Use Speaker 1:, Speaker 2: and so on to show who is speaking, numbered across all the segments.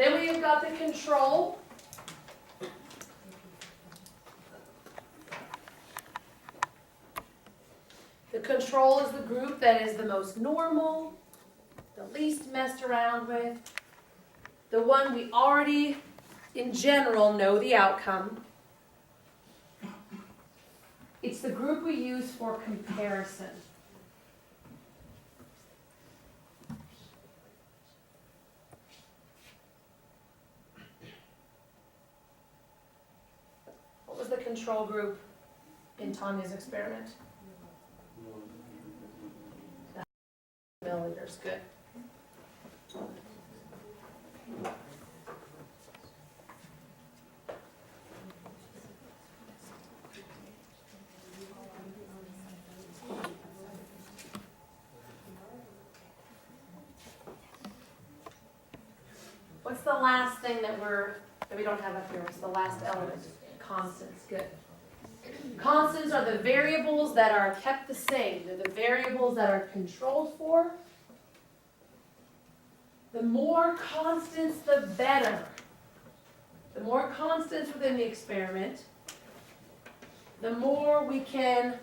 Speaker 1: Then we have got the control. The control is the group that is the most normal, the least messed around with, the one we already, in general, know the outcome. It's the group we use for comparison. What was the control group in Tanya's experiment? Milliliters, good. What's the last thing that we don't have up here? What's the last element? Constants, good. Constants are the variables that are kept the same. They're the variables that are controlled for. The more constants, the better. The more constants within the experiment, the more we can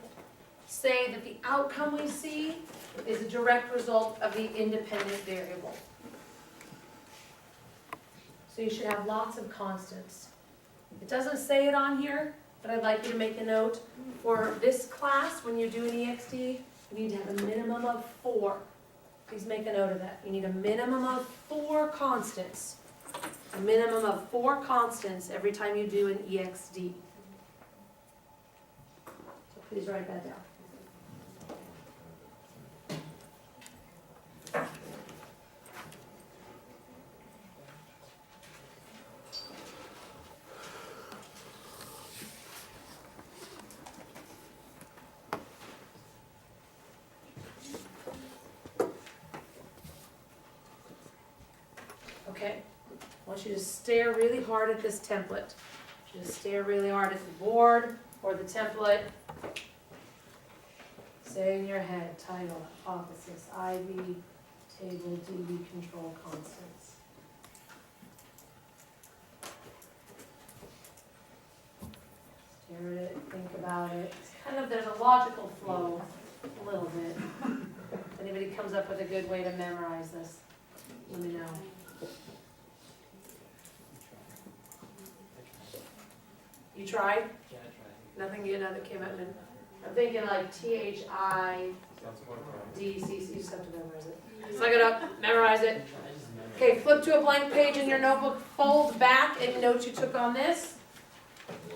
Speaker 1: say that the outcome we see is a direct result of the independent variable. So you should have lots of constants. It doesn't say it on here, but I'd like you to make a note. For this class, when you're doing EXD, you need to have a minimum of 4. Please make a note of that. You need a minimum of 4 constants. A minimum of 4 constants every time you do an EXD. So please write that down. Okay, I want you to stare really hard at this template. I want you to stare really hard at the board or the template. Say in your head, title, hypothesis, IV, table, DV, control, constants. Stare at it, think about it. It's kind of, there's a logical flow, a little bit. If anybody comes up with a good way to memorize this, let me know. You tried?
Speaker 2: Yeah, I tried.
Speaker 1: Nothing you know that came out. I'm thinking like THIDCC. You just have to memorize it. Suck it up, memorize it. Okay, flip to a blank page in your notebook, fold back any notes you took on this,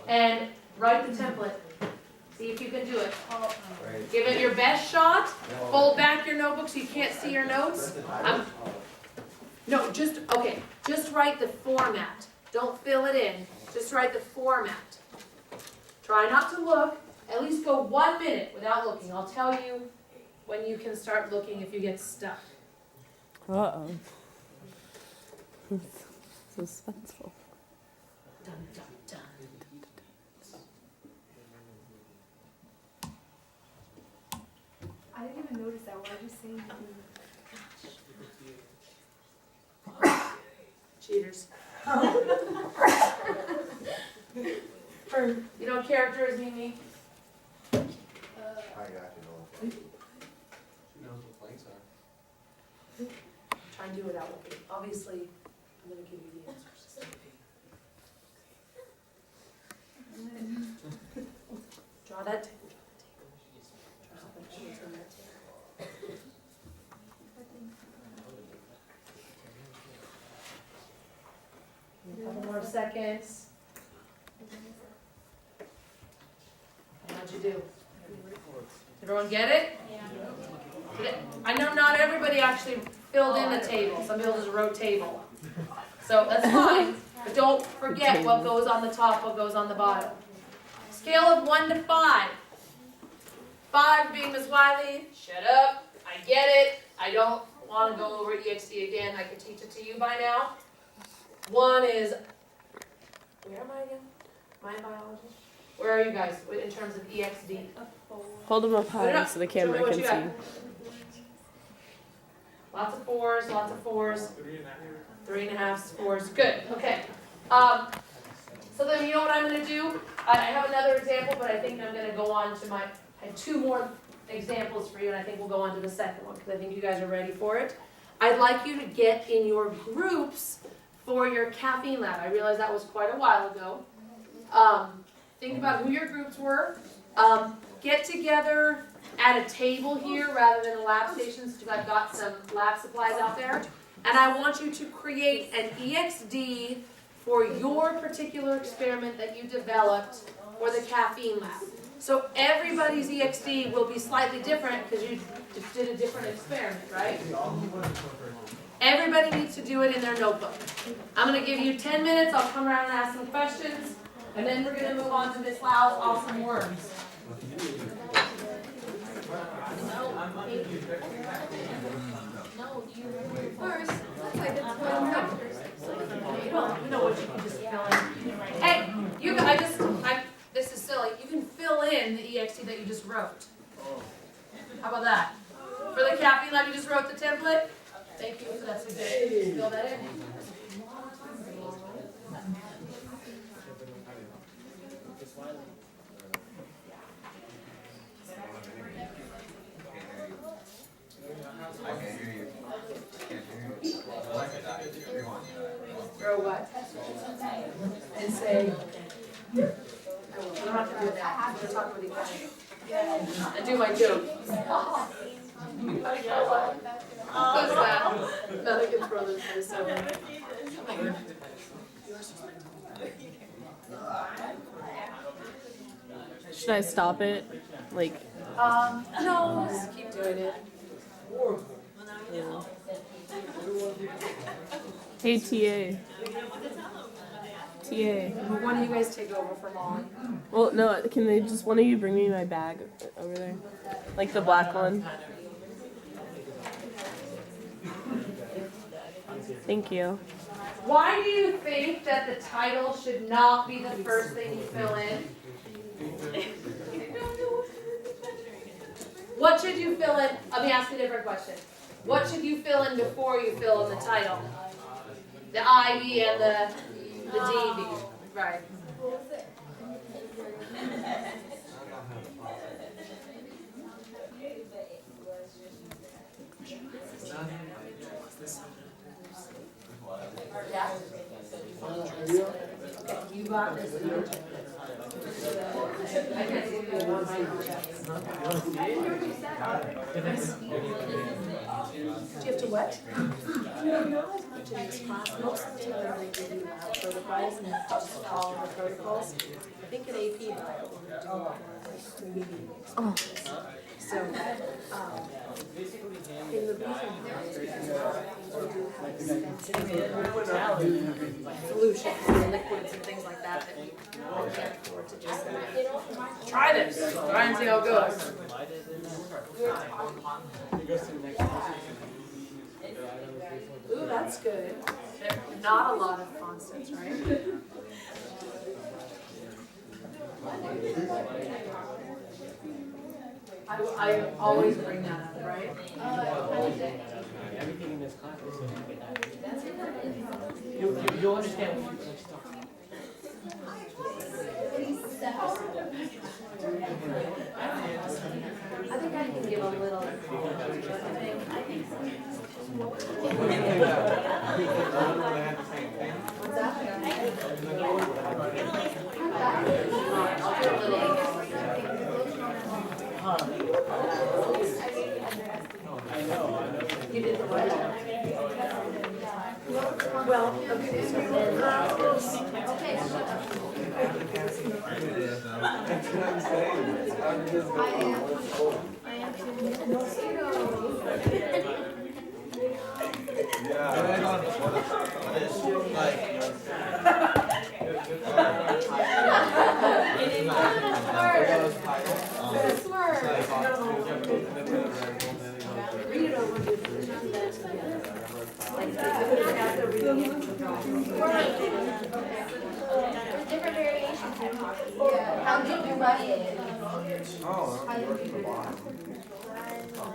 Speaker 1: and write the template. See if you can do it. Give it your best shot. Fold back your notebook so you can't see your notes. Just write the format. Don't fill it in. Just write the format. Try not to look. At least go 1 minute without looking. I'll tell you when you can start looking if you get stuck.
Speaker 3: Uh-oh. Suspenseful.
Speaker 1: Dun, dun, dun.
Speaker 4: I didn't even notice that. Why are you saying that?
Speaker 1: Cheaters. You know characters, Mimi?
Speaker 5: I got you.
Speaker 2: She knows what blanks are.
Speaker 1: Try and do it without looking. Obviously, I'm going to give you the answers. Draw that table. Draw the pictures on that table. A couple more seconds. How'd you do? Everyone get it? Yeah. I know not everybody actually filled in the table. Some people just wrote table. So that's fine. But don't forget what goes on the top, what goes on the bottom. Scale of 1 to 5. 5 being Ms. Wylie, shut up. I get it. I don't want to go over EXD again. I can teach it to you by now. 1 is, where am I again? My biology? Where are you guys in terms of EXD?
Speaker 3: Hold them up
Speaker 1: Put it
Speaker 3: high
Speaker 1: up.
Speaker 3: so the
Speaker 1: Show me
Speaker 3: camera
Speaker 1: what
Speaker 3: can
Speaker 1: you got.
Speaker 3: see.
Speaker 1: Lots of fours, lots of fours. 3.5s, fours, good, okay. So then you know what I'm gonna do? I have another example, but I think I'm gonna go on to I had 2 more examples for you, and I think we'll go on to the second one, because I think you guys are ready for it. I'd like you to get in your groups for your caffeine lab. I realize that was quite a while ago. Think about who your groups were. Get together at a table here rather than a lab station, because I've got some lab supplies out there. And I want you to create an EXD for your particular experiment that you developed for the caffeine lab. So everybody's EXD will be slightly different because you just did a different experiment, right? Everybody needs to do it in their notebook. I'm going to give you 10 minutes. I'll come around and ask some questions. And then we're going to move on to Miss Lau's awesome worms.
Speaker 4: First, looks like it's
Speaker 1: You know what you can just fill in. Hey, this is silly. You can fill in the EXT that you just wrote. How about that? For the caffeine lab, you just wrote the template. Thank you for that suggestion. Fill that in.
Speaker 5: I can't hear you. Can't hear you.
Speaker 1: Throw what? And say, I will. I'm not gonna do that. I'm gonna talk with you guys. And do my joke. What's that? Nothing can throw this place over.
Speaker 3: Should I stop it? Like,
Speaker 1: No, just keep doing it.
Speaker 3: yeah. Hey, TA. TA.
Speaker 1: One of you guys take over for Molly.
Speaker 3: Well, no, can they just, one of you bring me my bag over there? Like the black one? Thank you.
Speaker 1: Why do you think that the title should not be the first thing you fill in? What should you fill in? Let me ask you a different question. What should you fill in before you fill in the title? The IV and the DV. Right. Yeah? Okay, you got this. I can't see if you want my do you have to what? Not as much in this class. Most of the time they give you lab protocols and you just follow the protocols. I think in AP bio we're doing more like meeting experiments. So, in the reason why is because a lot of things we do have expensive solutions and liquids and things like that that we can't afford to just try this, try and see how it goes. Ooh, that's good. Not a lot of constants, right? I always bring that up, right?
Speaker 2: Everything in this class is going to get that. You'll understand what she's talking about.
Speaker 1: I think I can give a little. I think so. What's that? I'll do a little. You did the what? Well, okay, so then, read it over.
Speaker 4: different variations.
Speaker 5: Oh, I'm working the bottom. Yeah.